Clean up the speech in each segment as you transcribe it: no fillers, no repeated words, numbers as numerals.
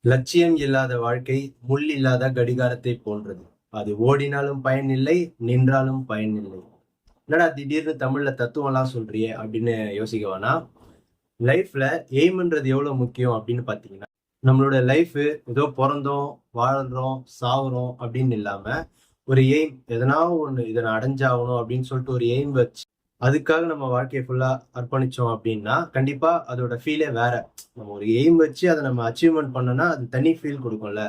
லட்சியம் இல்லாத வாழ்க்கை முள் இல்லாத கடிகாரத்தை போன்றது. அது ஓடினாலும் பயனில்லை, நின்றாலும் பயனில்லை. என்னடா திடீர்னு தமிழ்ல தத்துவம்லாம் சொல்றியே அப்படின்னு யோசிக்க வேணாம். லைஃப்ல எய்ம்ன்றது எவ்வளவு முக்கியம் அப்படின்னு பாத்தீங்கன்னா, நம்மளோட லைஃப் ஏதோ பிறந்தோம், வாழ்றோம், சாவுறோம் அப்படின்னு இல்லாம ஒரு எய்ம், எதனா ஒண்ணு இதை நான் அடைஞ்சாகணும் அப்படின்னு சொல்லிட்டு ஒரு எய்ம் வச்சு அதுக்காக நம்ம வாழ்க்கையை ஃபுல்லா அர்ப்பணிச்சோம் அப்படின்னா கண்டிப்பா அதோட ஃபீலே வேற. நம்ம ஒரு எய்ம் வச்சு அதை நம்ம அச்சீவ்மெண்ட் பண்ணோம்னா அது தனி ஃபீல் கொடுக்கும்ல.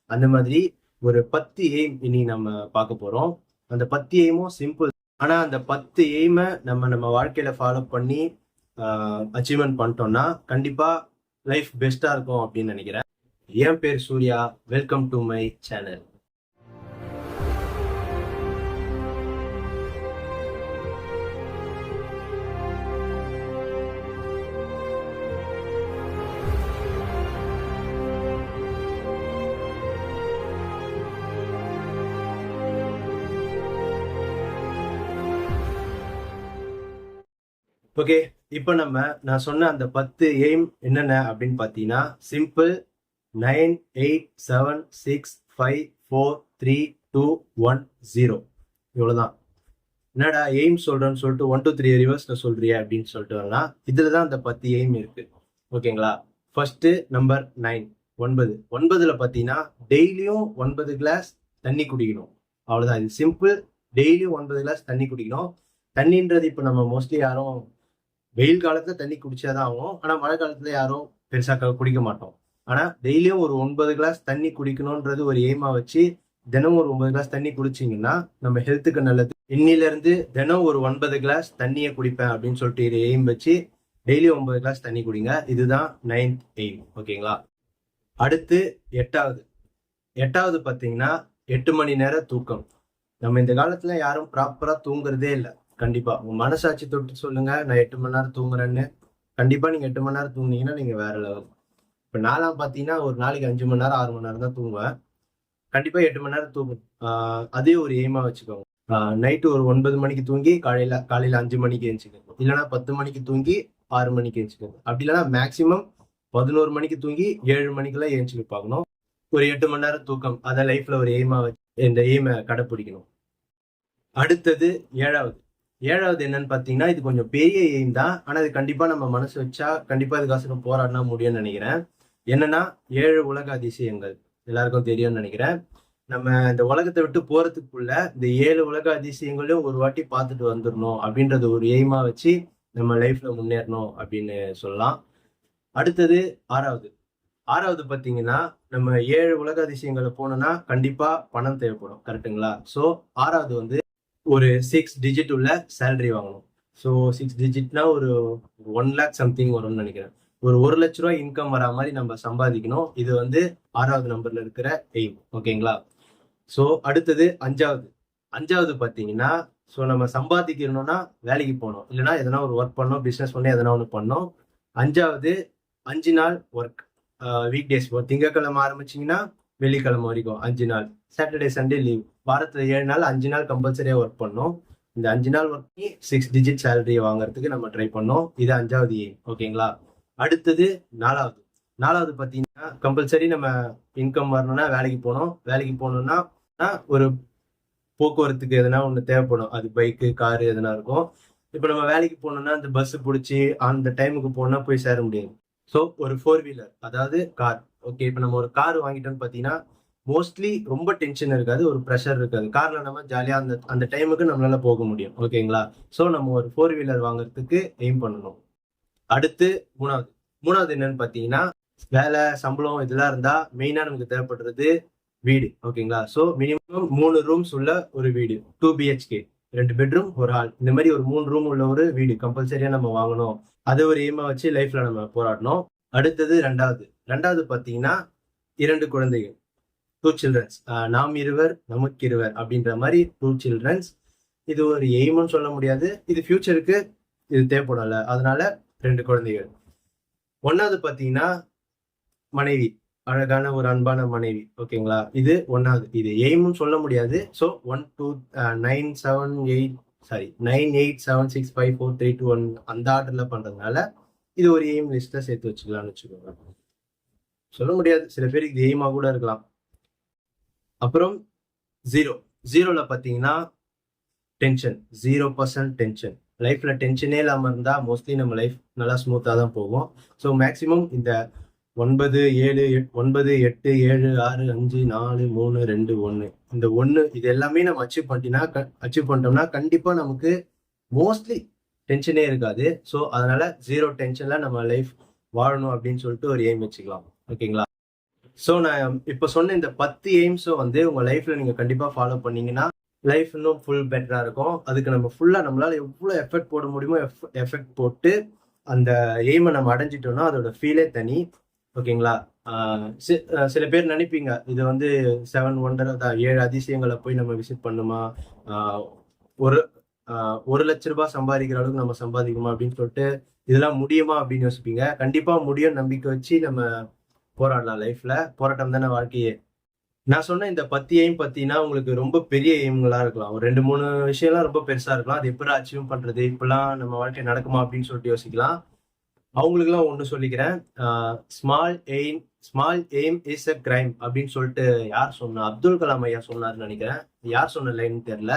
அந்த மாதிரி ஒரு 10 எய்ம் இனி நம்ம பார்க்க போறோம். அந்த 10 எய்மும் சிம்பிள். ஆனா அந்த 10 எய்மை நம்ம நம்ம வாழ்க்கையில ஃபாலோ பண்ணி அச்சீவ்மெண்ட் பண்ணிட்டோம்னா கண்டிப்பா லைஃப் பெஸ்டா இருக்கும் அப்படின்னு நினைக்கிறேன். என் பேர் Surya. Welcome to my channel. Okay, இப்போ நான் சொன்ன அந்த 10 எய்ம் என்னென்ன அப்படின்னு பார்த்தீங்கன்னா, சிம்பிள். 9, 8, 7, 6, 5, 4, 3, 2, 1, 0. இவ்வளவுதான். என்னடா எய்ம் சொல்றேன்னு சொல்லிட்டு 1, 2, 3 ரிவர்ஸ்ல சொல்றிய அப்படின்னு சொல்லிட்டு வரலாம். இதுலதான் அந்த 10 எய்ம் இருக்கு. ஓகேங்களா? First number 9, 9. 9ல பார்த்தீங்கன்னா டெய்லியும் 9 கிளாஸ் தண்ணி குடிக்கணும். அவ்வளவுதான். இது சிம்பிள். டெய்லியும் 9 கிளாஸ் தண்ணி குடிக்கணும். தண்ணின்றது இப்போ நம்ம மோஸ்ட்லி யாரும் வெயில் காலத்துல தண்ணி குடிச்சாதான் ஆகும். ஆனா மழை காலத்துல யாரும் பெருசா குடிக்க மாட்டோம். ஆனா டெய்லியும் ஒரு 9 கிளாஸ் தண்ணி குடிக்கணும்ன்றது ஒரு எய்மா வச்சு தினம் ஒரு 9 கிளாஸ் தண்ணி குடிச்சிங்கன்னா நம்ம ஹெல்த்துக்கு நல்லது. இன்னில இருந்து தினம் ஒரு 9 கிளாஸ் தண்ணியை குடிப்பேன் அப்படின்னு சொல்லிட்டு எய்ம் வச்சு டெய்லி 9 கிளாஸ் தண்ணி குடிங்க. இதுதான் 9th எய்ம். ஓகேங்களா? அடுத்து 8வது பாத்தீங்கன்னா 8 மணி நேரம் தூக்கம். நம்ம இந்த காலத்துல யாரும் ப்ராப்பரா தூங்குறதே இல்லை. கண்டிப்பா உங்க மனசாட்சி தொட்டு சொல்லுங்க, நான் 8 மணி நேரம் தூங்குறேன்னு. கண்டிப்பா நீங்க 8 மணி நேரம் தூங்குனீங்கன்னா நீங்க வேற லெவல். இப்ப நான்லாம் பாத்தீங்கன்னா ஒரு நாளைக்கு 5 மணி நேரம் 6 மணி நேரம் தான் தூங்குவேன். கண்டிப்பா 8 மணி நேரம் தூங்கும். அதே ஒரு எய்மா வச்சுக்கோங்க. நைட்டு ஒரு 9 மணிக்கு தூங்கி காலையில 5 மணிக்கு எழுச்சிக்கணும். இல்லைன்னா 10 மணிக்கு தூங்கி 6 மணிக்கு எழுச்சிக்கணும். அப்படி இல்லைன்னா மேக்சிமம் 11 மணிக்கு தூங்கி 7 மணிக்கெல்லாம் எழுச்சிக்கு பார்க்கணும். ஒரு 8 மணி நேரம் தூக்கம் அதை லைஃப்ல ஒரு எய்மா வச்சு இந்த எய்மை கடைப்பிடிக்கணும். அடுத்தது 7வது என்னன்னு பாத்தீங்கன்னா, இது கொஞ்சம் பெரிய எய்ம் தான். ஆனா இது கண்டிப்பா நம்ம மனசு வச்சா கண்டிப்பா இதுக்காக போராடினா முடியும்னு நினைக்கிறேன். என்னன்னா 7 உலக அதிசயங்கள் எல்லாருக்கும் தெரியும்னு நினைக்கிறேன். நம்ம இந்த உலகத்தை விட்டு போறதுக்குள்ள இந்த 7 உலக அதிசயங்களையும் ஒரு வாட்டி பார்த்துட்டு வந்துடணும் அப்படின்றது ஒரு எய்மா வச்சு நம்ம லைஃப்ல முன்னேறணும் அப்படின்னு சொல்லலாம். அடுத்தது 6வது பாத்தீங்கன்னா, நம்ம 7 உலக அதிசயங்களை போனோம்னா கண்டிப்பா பணம் தேவைப்படும். கரெக்டுங்களா? ஸோ 6வது ஒரு 6 டிஜிட் உள்ள சேலரி வாங்கணும். ஸோ 6 டிஜிட்னா ஒரு 1 லேக் சம்திங் வரும்னு நினைக்கிறேன். ஒரு 1 லட்ச ரூபாய் இன்கம் வரா மாதிரி நம்ம சம்பாதிக்கணும். இது 6வது நம்பர்ல இருக்கிற எய்ம். ஓகேங்களா? ஸோ அடுத்தது 5வது பாத்தீங்கன்னா, ஸோ நம்ம சம்பாதிக்கணும்னா வேலைக்கு போகணும். இல்லைன்னா எதனா ஒரு ஒர்க் பண்ணணும், பிசினஸ் பண்ணி எதனா ஒன்று பண்ணணும். 5வது 5 நாள் ஒர்க். வீக் டேஸ் திங்கக்கிழமை ஆரம்பிச்சிங்கன்னா வெள்ளிக்கிழமை வரைக்கும் 5 நாள். Saturday Sunday leave. வாரத்துல 7 நாள் 5 நாள் கம்பல்சரியா ஒர்க் பண்ணோம். இந்த 5 நாள் ஒர்க் பண்ணி 6 டிஜிட் சேலரி வாங்குறதுக்கு நம்ம ட்ரை பண்ணோம். இது 5வது எய்ம். ஓகேங்களா? அடுத்தது 4வது பாத்தீங்கன்னா, கம்பல்சரி நம்ம இன்கம் வரணும்னா வேலைக்கு போகணும். வேலைக்கு போகணும்னா ஒரு போக்குவரத்துக்கு எதனா ஒண்ணு தேவைப்படும். அது பைக்கு, காரு எதனா இருக்கும். இப்ப நம்ம வேலைக்கு போகணும்னா இந்த பஸ் பிடிச்சி அந்த டைமுக்கு போனா போய் சேர முடியாது. ஸோ ஒரு 4 வீலர், அதாவது கார். ஓகே, இப்ப நம்ம ஒரு கார் வாங்கிட்டோம்னு பாத்தீங்கன்னா மோஸ்ட்லி ரொம்ப டென்ஷன் இருக்காது, ஒரு ப்ரெஷர் இருக்காது. கார்ல நம்ம ஜாலியா அந்த அந்த டைமுக்கு நம்மளால போக முடியும். ஓகேங்களா? ஸோ நம்ம ஒரு 4 வீலர் வாங்குறதுக்கு எய்ம் பண்ணணும். அடுத்து 3வது என்னன்னு பாத்தீங்கன்னா, வேலை, சம்பளம் இதெல்லாம் இருந்தா மெயினா நமக்கு தேவைப்படுறது வீடு. ஓகேங்களா? ஸோ மினிமம் 3 ரூம்ஸ் உள்ள ஒரு வீடு. 2 BHK, 2 பெட்ரூம், ஒரு ஹால். இந்த மாதிரி ஒரு 3 ரூம் உள்ள ஒரு வீடு கம்பல்சரியா நம்ம வாங்கணும். அது ஒரு எய்மா வச்சு லைஃப்ல நம்ம போராடணும். அடுத்தது 2வது பாத்தீங்கன்னா 2 குழந்தைகள். 2 சில்ட்ரன்ஸ். நாம் இருவர் நமக்கு இருவர் அப்படின்ற மாதிரி 2 சில்ட்ரன்ஸ். இது ஒரு எய்ம்னு சொல்ல முடியாது, இது ஃபியூச்சருக்கு இது தேவைப்படல. அதனால 2 குழந்தைகள். 1வது பாத்தீங்கன்னா மனைவி, அழகான ஒரு அன்பான மனைவி. ஓகேங்களா? இது 1வது. இது எய்ம்னு சொல்ல முடியாது. ஸோ 1, 2, 9, 7, 8 சாரி 9, 8, 7, 6, 5, 4, 3, 2, 1 அந்த ஆர்டர்ல பண்றதுனால இது ஒரு எய்ம் லிஸ்ட்ல சேர்த்து வச்சுக்கலாம்னு வச்சுக்கோங்க. சொல்ல முடியாது, சில பேருக்கு இது எய்மா கூட இருக்கலாம். அப்புறம் ஜீரோல பார்த்தீங்கன்னா டென்ஷன், 0% டென்ஷன். லைஃப்ல டென்ஷனே இல்லாமல் இருந்தால் மோஸ்ட்லி நம்ம லைஃப் நல்லா ஸ்மூத்தாக தான் போகும். ஸோ மேக்ஸிமம் இந்த 9, 7, 9, 8, 7, 6, 5, 4, 3, 2, 1 இந்த 1 இது எல்லாமே நம்ம அச்சீவ் பண்ணிட்டோம்னா கண்டிப்பாக நமக்கு மோஸ்ட்லி டென்ஷனே இருக்காது. ஸோ அதனால 0 டென்ஷன்ல நம்ம லைஃப் வாழணும் அப்படின்னு சொல்லிட்டு ஒரு எய்ம் வச்சுக்கலாம். ஓகேங்களா? ஸோ நான் இப்போ சொன்ன இந்த 10 எய்ம்ஸும் வந்து உங்கள் லைஃப்ல நீங்கள் கண்டிப்பாக ஃபாலோ பண்ணீங்கன்னா லைஃப் இன்னும் ஃபுல் பெட்டராக இருக்கும். அதுக்கு நம்ம ஃபுல்லாக நம்மளால எவ்வளோ எஃபெக்ட் போட முடியுமோ எஃபெக்ட் போட்டு அந்த எய்மை நம்ம அடைஞ்சிட்டோம்னா அதோட ஃபீலே தனி. ஓகேங்களா? சில பேர் நினைப்பீங்க இது வந்து 7 ஒண்டர் தான், 7 அதிசயங்களை போய் நம்ம விசிட் பண்ணுமா, ஒரு 1,00,000 ரூபாய் சம்பாதிக்கிற அளவுக்கு நம்ம சம்பாதிக்குமா அப்படின்னு சொல்லிட்டு இதெல்லாம் முடியுமா அப்படின்னு யோசிப்பீங்க. கண்டிப்பா முடியும், நம்பிக்கை வச்சு நம்ம போராடலாம். லைஃப்ல போராட்டம் தானே வாழ்க்கையே. நான் சொன்ன இந்த 10 எய்ம் பார்த்தீங்கன்னா உங்களுக்கு ரொம்ப பெரிய எய்ம்களா இருக்கலாம். ஒரு 2-3 விஷயம்லாம் ரொம்ப பெருசா இருக்கலாம். அது எப்படி அச்சீவ் பண்றது, இப்பெல்லாம் நம்ம வாழ்க்கை நடக்குமா அப்படின்னு சொல்லிட்டு யோசிக்கலாம். அவங்களுக்குலாம் ஒன்று சொல்லிக்கிறேன். Small aim is a crime அப்படின்னு சொல்லிட்டு யார் சொன்னா, அப்துல் கலாம் ஐயா சொன்னார்னு நினைக்கிறேன். யார் சொன்ன லைன் தெரியல.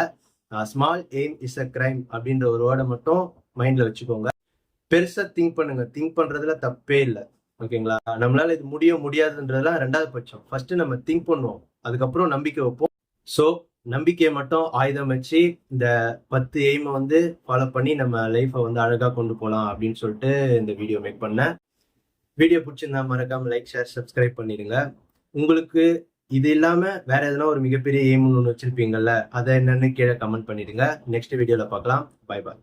Small aim is a crime அப்படின்ற ஒரு வேர்டை மட்டும் மைண்ட்ல வச்சுக்கோங்க. பெருசா திங்க் பண்ணுங்க, திங்க் பண்றதுல தப்பே இல்லை. ஓகேங்களா? நம்மளால இது முடியாதுன்றதுலாம் 2வது பட்சம். ஃபர்ஸ்ட் நம்ம திங்க் பண்ணுவோம், அதுக்கப்புறம் நம்பிக்கை வைப்போம். ஸோ நம்பிக்கையை மட்டும் ஆயுதம் வச்சு இந்த 10 எய்மை வந்து ஃபாலோ பண்ணி நம்ம லைஃப்பை வந்து அழகா கொண்டு போகலாம் அப்படின்னு சொல்லிட்டு இந்த வீடியோ மேக் பண்ணேன். வீடியோ பிடிச்சிருந்தா மறக்காம லைக், ஷேர், சப்ஸ்கிரைப் பண்ணிடுங்க. உங்களுக்கு இது இல்லாம வேற எதனா ஒரு மிகப்பெரிய எய்ம்னு ஒன்று வச்சிருப்பீங்கல்ல, அதை என்னன்னு கீழே கமெண்ட் பண்ணிடுங்க. நெக்ஸ்ட் வீடியோல பார்க்கலாம். Bye bye.